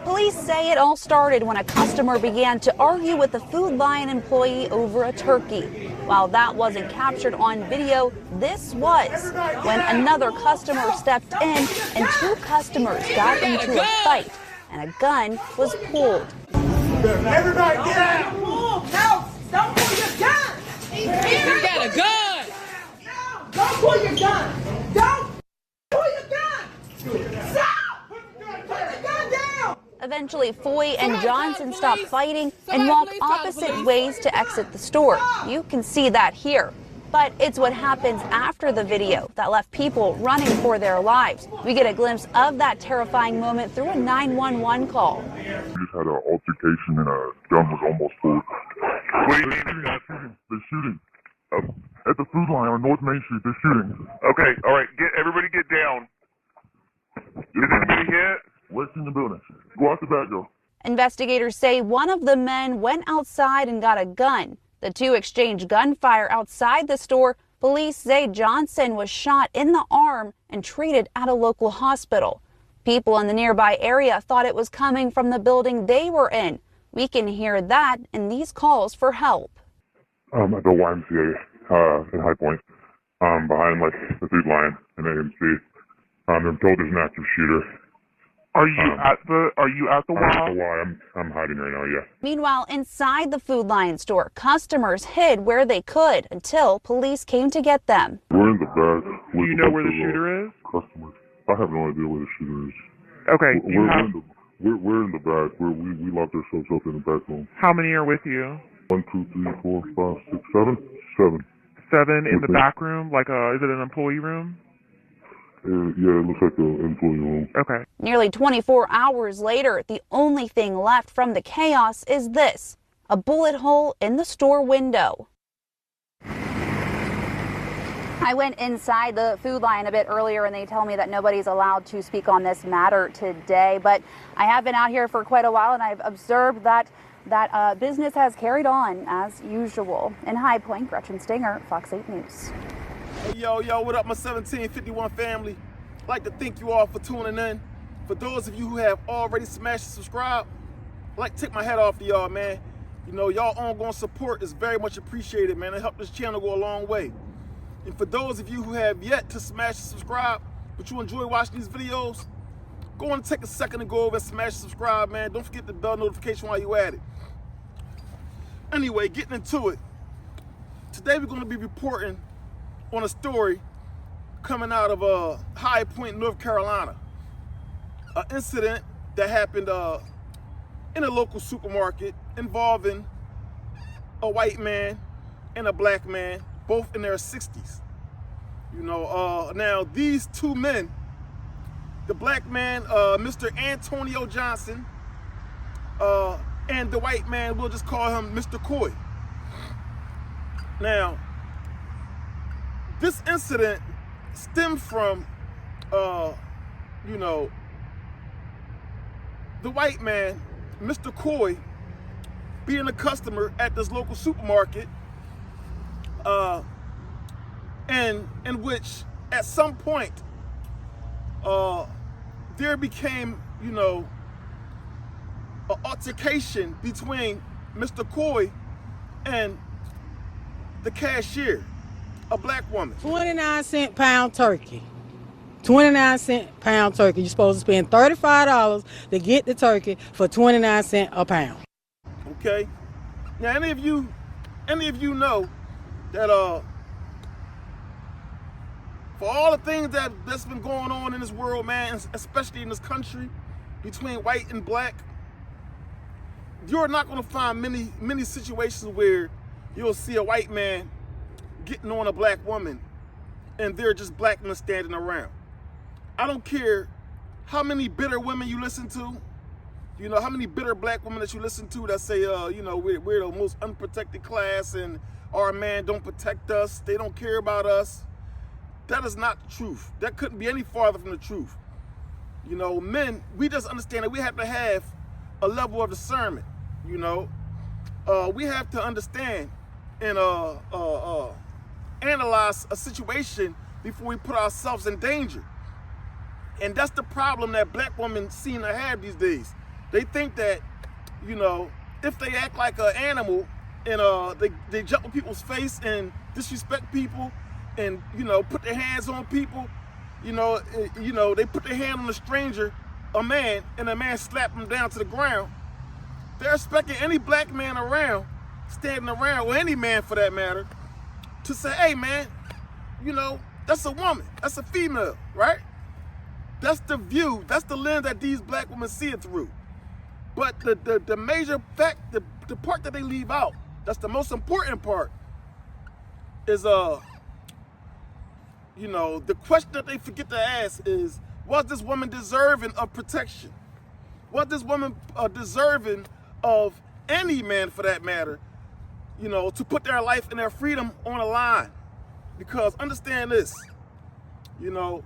Police say it all started when a customer began to argue with a Food Lion employee over a turkey. While that wasn't captured on video, this was when another customer stepped in and two customers got into a fight and a gun was pulled. Everybody get out! No, don't pull your gun! You got a gun! Don't pull your gun! Don't pull your gun! Stop! Put the gun down! Eventually, Foy and Johnson stopped fighting and walked opposite ways to exit the store. You can see that here. But it's what happens after the video that left people running for their lives. We get a glimpse of that terrifying moment through a 911 call. We just had an altercation and a gun was almost pulled. What do you mean? They're shooting. At the Food Lion on North Main Street, they're shooting. Okay, all right. Everybody get down. Is anybody hit? What's in the building? Go out the back door. Investigators say one of the men went outside and got a gun. The two exchanged gunfire outside the store. Police say Johnson was shot in the arm and treated at a local hospital. People in the nearby area thought it was coming from the building they were in. We can hear that in these calls for help. At the YMCA in High Point, behind the Food Lion and AMC. I'm told there's an active shooter. Are you at the I'm at the Y. I'm hiding right now, yeah. Meanwhile, inside the Food Lion store, customers hid where they could until police came to get them. We're in the back. Do you know where the shooter is? Customers. I have no idea where the shooter is. Okay. We're in the back. We locked ourselves up in the back room. How many are with you? 1, 2, 3, 4, 5, 6, 7. 7. 7 in the back room? Is it an employee room? Yeah, it looks like an employee room. Okay. Nearly 24 hours later, the only thing left from the chaos is this: a bullet hole in the store window. I went inside the Food Lion a bit earlier and they tell me that nobody's allowed to speak on this matter today, but I have been out here for quite a while and I've observed that business has carried on as usual. In High Point, Gretchen Stinger, Fox 8 News. Hey, yo, what up, my 1751 family? I'd like to thank you all for tuning in. For those of you who have already smashed and subscribed, I'd like to take my hat off to y'all, man. You know, y'all ongoing support is very much appreciated, man. It helped this channel go a long way. And for those of you who have yet to smash and subscribe, but you enjoy watching these videos, go and take a second to go over and smash and subscribe, man. Don't forget the bell notification while you're at it. Anyway, getting into it. Today we're going to be reporting on a story coming out of High Point, North Carolina. An incident that happened in a local supermarket involving a white man and a black man, both in their 60s. You know, now these two men, the black man, Mr. Antonio Johnson, and the white man, we'll just call him Mr. Coi. Now, this incident stemmed from, you know, the white man, Mr. Coi, being a customer at this local supermarket, and in which at some point there became, you know, an altercation between Mr. Coi and the cashier, a black woman. 29-cent pound turkey. 29-cent pound turkey. You're supposed to spend $35 to get the turkey for 29 cents a pound. Okay. Now, any of you know that for all the things that's been going on in this world, man, especially in this country, between white and black, you're not going to find many situations where you'll see a white man getting on a black woman and they're just black men standing around. I don't care how many bitter women you listen to, you know, how many bitter black women that you listen to that say, you know, we're the most unprotected class and our man don't protect us, they don't care about us. That is not the truth. That couldn't be any farther from the truth. You know, men, we just understand that we have to have a level of discernment, you know. We have to understand and analyze a situation before we put ourselves in danger. And that's the problem that black women seem to have these days. They think that, you know, if they act like an animal and they jump in people's face and disrespect people and, you know, put their hands on people, you know, they put their hand on a stranger, a man, and a man slap them down to the ground. They're expecting any black man around, standing around, or any man for that matter, to say, hey man, you know, that's a woman, that's a female, right? That's the view, that's the lens that these black women see it through. But the major fact, the part that they leave out, that's the most important part, is you know, the question that they forget to ask is, was this woman deserving of protection? Was this woman deserving of any man for that matter, you know, to put their life and their freedom on the line? Because understand this, you know,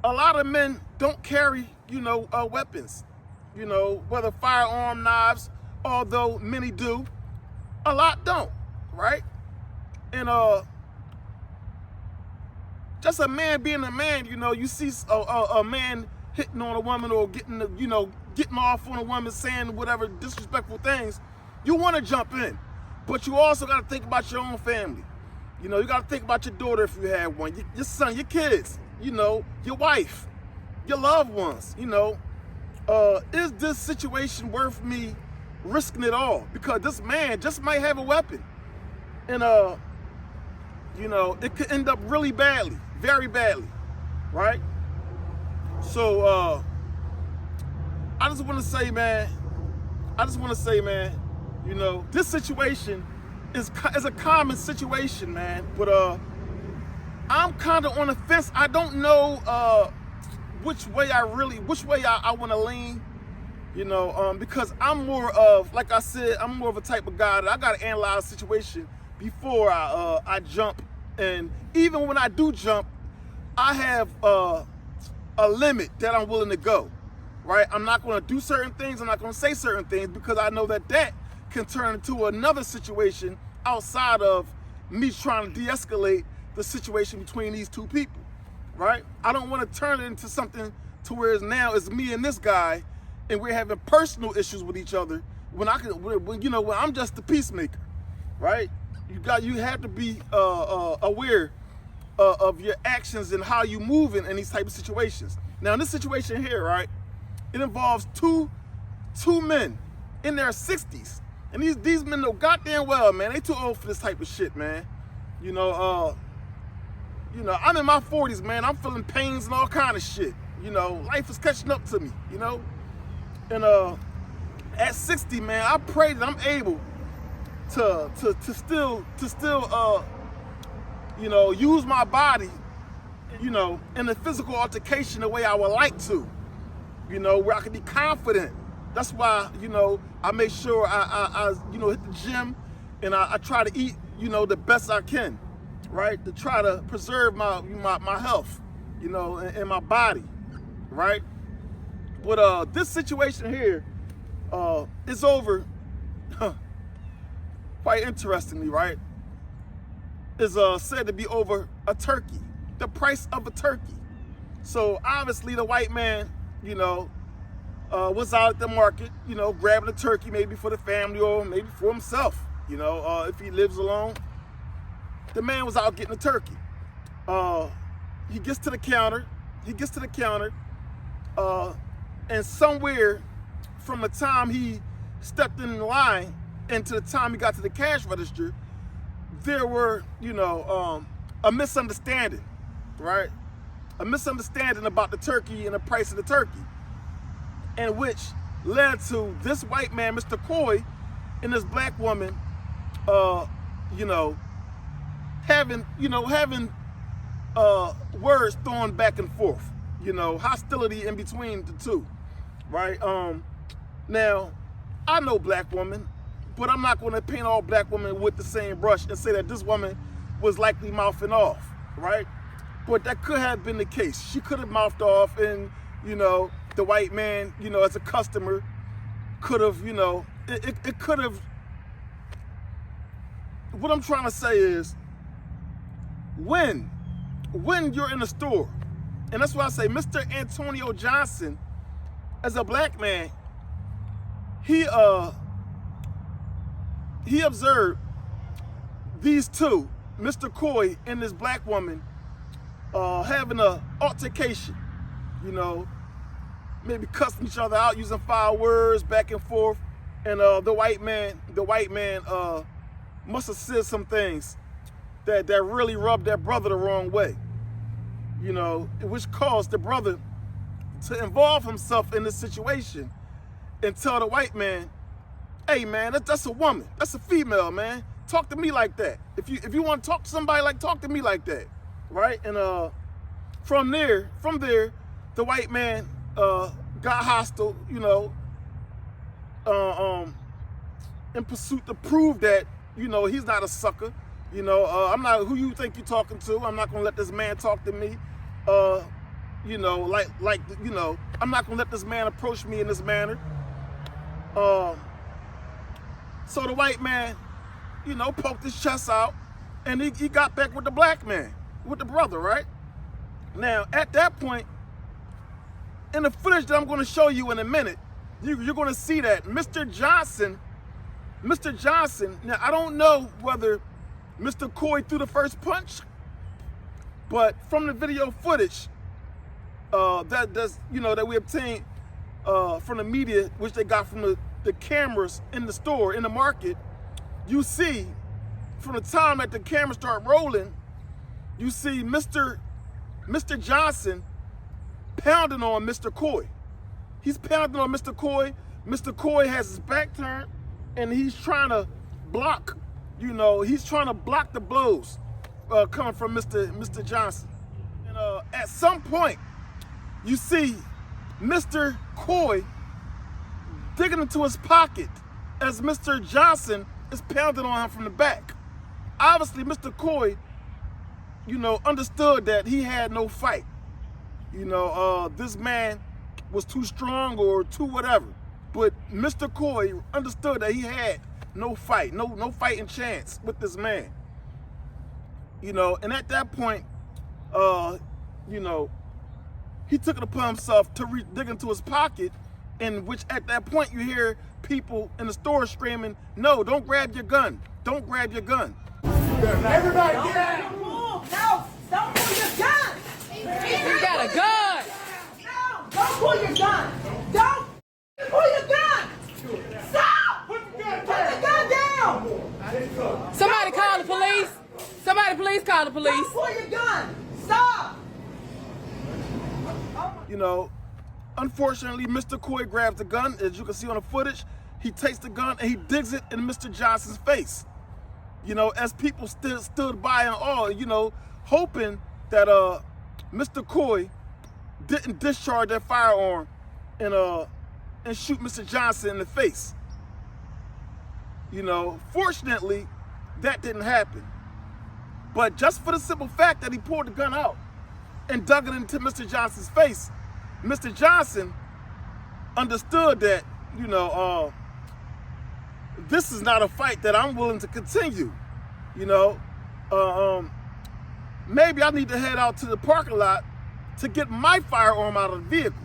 a lot of men don't carry, you know, weapons, you know, whether firearm, knives, although many do, a lot don't, right? And just a man being a man, you know, you see a man hitting on a woman or getting, you know, getting off on a woman, saying whatever disrespectful things, you want to jump in, but you also got to think about your own family. You know, you got to think about your daughter if you have one, your son, your kids, you know, your wife, your loved ones, you know. Is this situation worth me risking it all? Because this man just might have a weapon. And, you know, it could end up really badly, very badly, right? So, I just want to say, man, you know, this situation is a common situation, man. But I'm kind of on the fence. I don't know which way I want to lean, you know, because I'm more of, like I said, I'm more of a type of guy that I got to analyze the situation before I jump. And even when I do jump, I have a limit that I'm willing to go, right? I'm not going to do certain things. I'm not going to say certain things because I know that can turn into another situation outside of me trying to de-escalate the situation between these two people, right? I don't want to turn it into something to where now it's me and this guy and we're having personal issues with each other when I'm just the peacemaker, right? You have to be aware of your actions and how you move in these type of situations. Now in this situation here, right, it involves two men in their 60s. And these men know goddamn well, man, they too old for this type of shit, man. You know, I'm in my 40s, man. I'm feeling pains and all kind of shit. You know, life is catching up to me, you know? And at 60, man, I pray that I'm able to still you know, use my body, you know, in a physical altercation the way I would like to, you know, where I can be confident. That's why, you know, I make sure I you know, hit the gym and I try to eat, you know, the best I can, right? To try to preserve my health, you know, and my body, right? But this situation here is over, quite interestingly, right? Is said to be over a turkey, the price of a turkey. So obviously the white man, you know, was out at the market, you know, grabbing a turkey maybe for the family or maybe for himself, you know, if he lives alone. The man was out getting a turkey. He gets to the counter, and somewhere from the time he stepped in the line and to the time he got to the cash register, there were, you know, a misunderstanding, right? A misunderstanding about the turkey and the price of the turkey, and which led to this white man, Mr. Coi, and this black woman, you know, having words thrown back and forth, you know, hostility in between the two, right? Now, I know black women, but I'm not going to paint all black women with the same brush and say that this woman was likely mouthing off, right? But that could have been the case. She could have mouthed off, and, you know, the white man, you know, as a customer, could have, you know, it could have. What I'm trying to say is, when you're in a store, and that's why I say Mr. Antonio Johnson, as a black man, he observed these two, Mr. Coi and this black woman, having a altercation, you know, maybe cussing each other out, using foul words back and forth, and the white man must have said some things that really rubbed that brother the wrong way, you know, which caused the brother to involve himself in this situation and tell the white man, "Hey man, that's a woman, that's a female, man. Talk to me like that. If you want to talk to somebody, like, talk to me like that," right? And from there, the white man got hostile, you know, in pursuit to prove that, you know, he's not a sucker. You know, I'm not who you think you're talking to. I'm not gonna let this man talk to me. You know, you know, I'm not gonna let this man approach me in this manner. So the white man, you know, poked his chest out, and he got back with the black man, with the brother, right? Now, at that point, in the footage that I'm going to show you in a minute, you're going to see that Mr. Johnson, now I don't know whether Mr. Coi threw the first punch, but from the video footage that we obtained from the media, which they got from the cameras in the store, in the market, you see from the time that the cameras start rolling, you see Mr. Johnson pounding on Mr. Coi. He's pounding on Mr. Coi. Mr. Coi has his back turned, and he's trying to block, you know, he's trying to block the blows coming from Mr. Johnson. And at some point, you see Mr. Coi digging into his pocket as Mr. Johnson is pounding on him from the back. Obviously, Mr. Coi, you know, understood that he had no fight. You know, this man was too strong or too whatever. But Mr. Coi understood that he had no fight, no fighting chance with this man. You know, and at that point, you know, he took it upon himself to dig into his pocket, in which at that point you hear people in the store screaming, "No, don't grab your gun. Don't grab your gun." Everybody get out! No, don't pull your gun! You got a gun! No, don't pull your gun! Don't pull your gun! Stop! Put the gun down! Somebody call the police! Somebody please call the police! Don't pull your gun! Stop! You know, unfortunately, Mr. Coi grabs the gun. As you can see on the footage, he takes the gun and he digs it in Mr. Johnson's face. You know, as people stood by and all, you know, hoping that Mr. Coi didn't discharge that firearm and shoot Mr. Johnson in the face. You know, fortunately, that didn't happen. But just for the simple fact that he pulled the gun out and dug it into Mr. Johnson's face, Mr. Johnson understood that, you know, this is not a fight that I'm willing to continue. You know, maybe I need to head out to the parking lot to get my firearm out of the vehicle.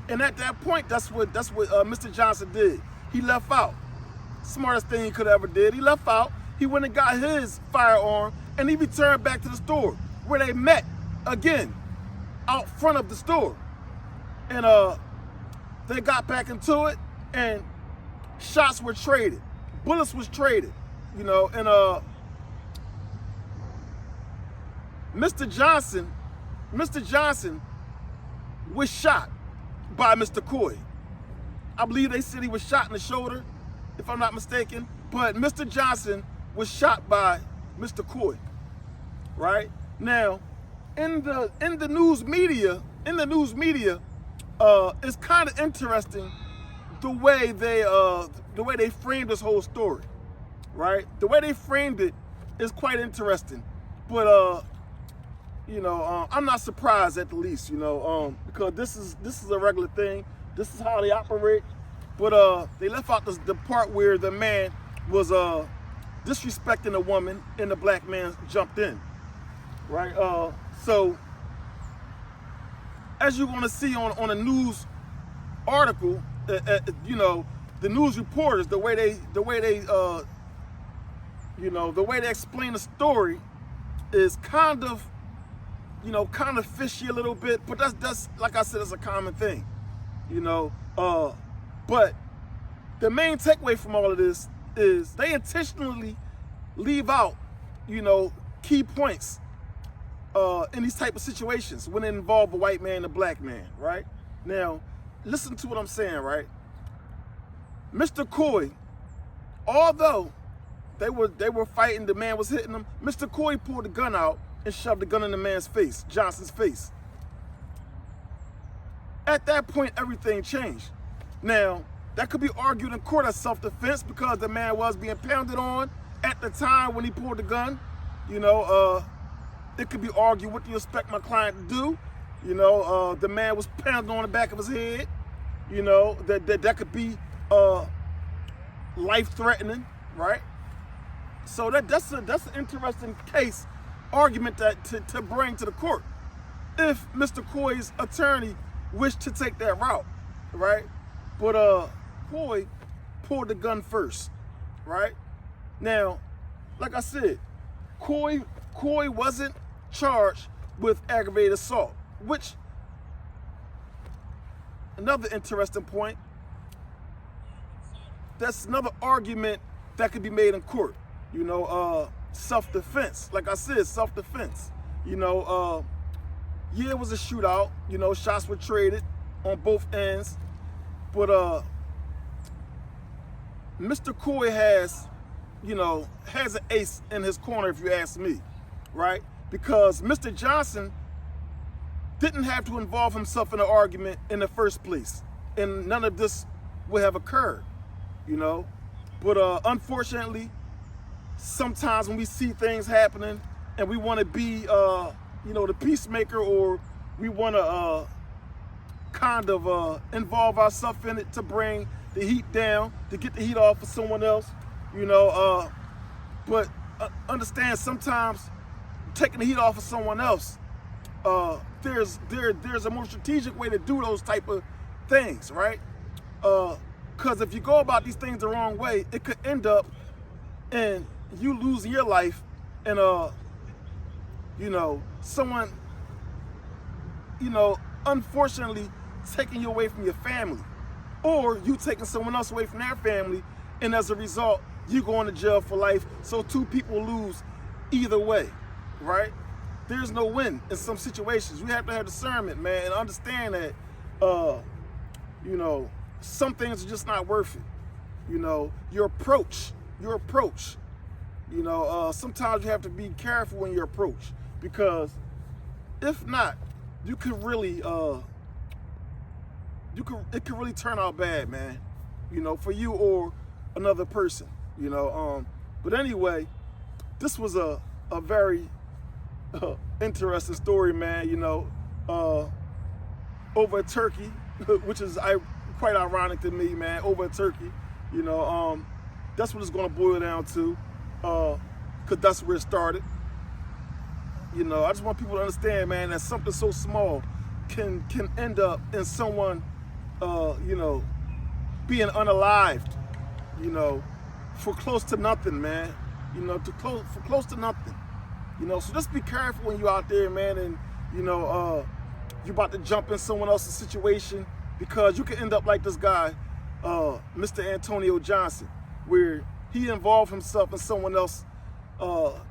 And at that point, that's what Mr. Johnson did. He left out. Smartest thing he could ever did. He left out. He went and got his firearm, and he returned back to the store where they met again out front of the store. And they got back into it, and shots were traded, bullets was traded, you know, and Mr. Johnson was shot by Mr. Coi. I believe they said he was shot in the shoulder, if I'm not mistaken, but Mr. Johnson was shot by Mr. Coi, right? Now, in the news media, it's kind of interesting the way they framed this whole story, right? The way they framed it is quite interesting, but you know, I'm not surprised at the least, you know, because this is a regular thing. This is how they operate. But they left out the part where the man was disrespecting a woman and the black man jumped in, right? So as you're gonna see on a news article, you know, the news reporters, the way they explain the story is kind of fishy a little bit, but that's like I said, it's a common thing, but the main takeaway from all of this is they intentionally leave out, key points in these type of situations when it involve a white man and a black man, right? Now, listen to what I'm saying, right? Mr. Coi, although they were fighting, the man was hitting them, Mr. Coi pulled the gun out and shoved the gun in the man's face, Johnson's face. At that point, everything changed. Now, that could be argued in court as self-defense because the man was being pounded on at the time when he pulled the gun. It could be argued, what do you expect my client to do? The man was pounded on the back of his head. That could be life-threatening, right? So that's an interesting argument to bring to the court if Mr. Coi's attorney wished to take that route, right? But Coi pulled the gun first, right? Now, like I said, Coi wasn't charged with aggravated assault, which, another interesting point, that's another argument that could be made in court. Self-defense. Like I said, self-defense. Yeah, it was a shootout. Shots were traded on both ends. But Mr. Coi has an ace in his corner, if you ask me, right? Because Mr. Johnson didn't have to involve himself in an argument in the first place, and none of this would have occurred, But unfortunately, sometimes when we see things happening and we want to be, the peacemaker, or we want to involve ourselves in it to bring the heat down, to get the heat off of someone else, but understand sometimes taking the heat off of someone else, there's a more strategic way to do those type of things, right? Because if you go about these things the wrong way, it could end up in you losing your life and someone unfortunately taking you away from your family, or you taking someone else away from their family, and as a result you going to jail for life. So two people lose either way, right? There's no win in some situations. You have to have discernment, man, and understand that some things are just not worth it. Your approach. Sometimes you have to be careful when you approach, because if not, you could really it could really turn out bad, man. For you or another person. But anyway, this was a very interesting story, man. Over a turkey, which is quite ironic to me, man. Over a turkey, that's what it's gonna boil down to, cause that's where it started. I just want people to understand, man, that something so small can end up in someone, being unalived, for close to nothing, man. For close to nothing. So just be careful when you're out there, man, and you're about to jump in someone else's situation, because you can end up like this guy, Mr. Antonio Johnson, where he involved himself in someone else's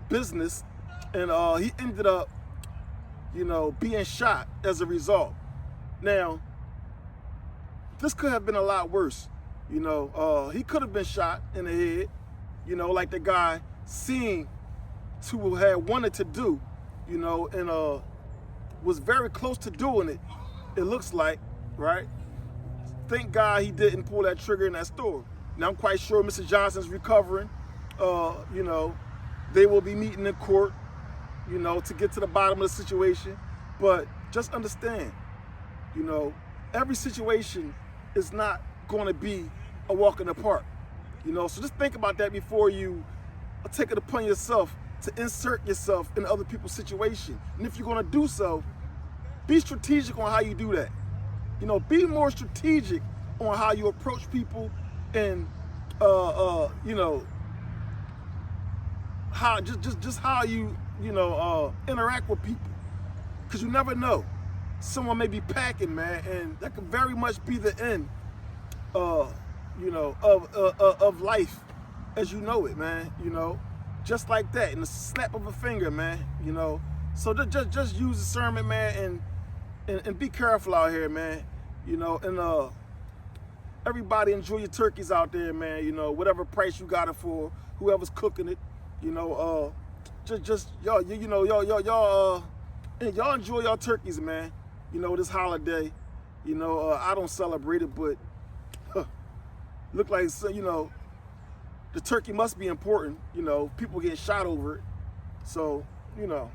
business, and he ended up, being shot as a result. Now, this could have been a lot worse. He could have been shot in the head, like the guy seemed to have wanted to do, and was very close to doing it, it looks like, right? Thank God he didn't pull that trigger in that store. Now, I'm quite sure Mr. Johnson's recovering. They will be meeting in court, to get to the bottom of the situation. But just understand, every situation is not going to be a walk in the park. So just think about that before you take it upon yourself to insert yourself in other people's situation. And if you're going to do so, be strategic on how you do that. Be more strategic on how you approach people and you know, how just how you interact with people, because you never know. Someone may be packing, man, and that could very much be the end, you know, of life as you know it, man. You know, just like that, in the snap of a finger, man. You know, so just use discernment, man, and be careful out here, man. You know, and everybody enjoy your turkeys out there, man. You know, whatever price you got it for, whoever's cooking it. You know, just y'all, y'all enjoy your turkeys, man. You know, this holiday. You know, I don't celebrate it, but look like, you know, the turkey must be important. You know, people getting shot over it. So, you know.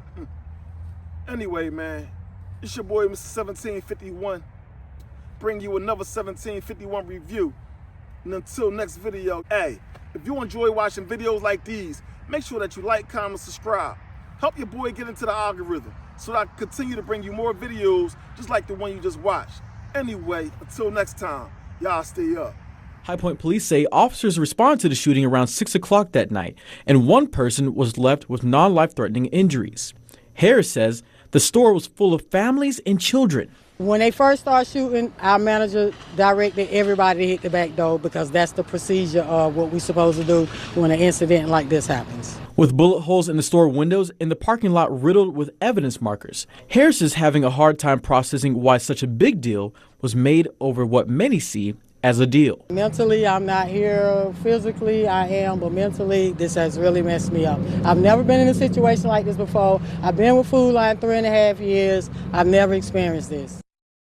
Anyway, man, it's your boy, Mr. 1751. Bring you another 1751 review. And until next video, hey, if you enjoy watching videos like these, make sure that you like, comment, subscribe. Help your boy get into the algorithm so that I can continue to bring you more videos just like the one you just watched. Anyway, until next time, y'all stay up. High Point police say officers responded to the shooting around 6 o'clock that night, and one person was left with non-life-threatening injuries. Harris says the store was full of families and children. When they first started shooting, our manager directed everybody to hit the back door because that's the procedure of what we're supposed to do when an incident like this happens. With bullet holes in the store windows and the parking lot riddled with evidence markers, Harris is having a hard time processing why such a big deal was made over what many see as a deal. Mentally, I'm not here. Physically, I am, but mentally, this has really messed me up. I've never been in a situation like this before. I've been with Food Line 3.5 years. I've never experienced this.